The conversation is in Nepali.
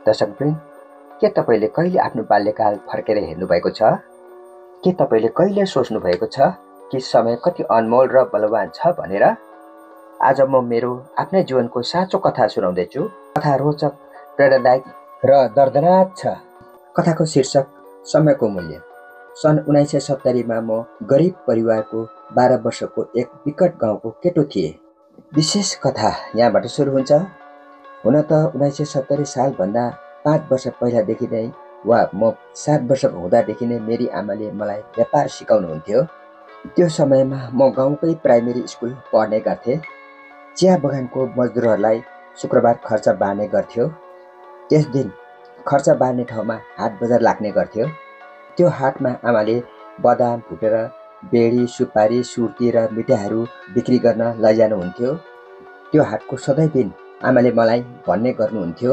दर्शकवृन्द, के तपाईँले कहिले आफ्नो बाल्यकाल फर्केर हेर्नुभएको छ? के तपाईँले कहिले सोच्नु भएको छ कि समय कति अनमोल र बलवान छ भनेर? आज म मेरो आफ्नै जीवनको साँचो कथा सुनाउँदैछु। कथा रोचक, प्रेरणादायक र दर्दनाक छ। कथाको शीर्षक समयको मूल्य। सन् 1970 मा म गरिब परिवारको 12 वर्षको एक विकट गाउँको केटो थिएँ। विशेष कथा यहाँबाट सुरु हुन्छ। हुन त 1970 सालभन्दा 5 वर्ष पहिलादेखि नै वा म 7 वर्षको हुँदादेखि नै मेरी आमाले मलाई व्यापार सिकाउनुहुन्थ्यो। त्यो समयमा म गाउँकै प्राइमेरी स्कुल पढ्ने गर्थेँ। चिया बगानको मजदुरहरूलाई शुक्रबार खर्च बाँड्ने गर्थ्यो। त्यस दिन खर्च बाँड्ने ठाउँमा हाट बजार लाग्ने गर्थ्यो। त्यो हाटमा आमाले बदाम भुटेर बेडी, सुपारी, सुर्ती र मिठाईहरू बिक्री गर्न लैजानुहुन्थ्यो। त्यो हाटको सधैँ दिन आमाले मलाई भन्ने गर्नुहुन्थ्यो,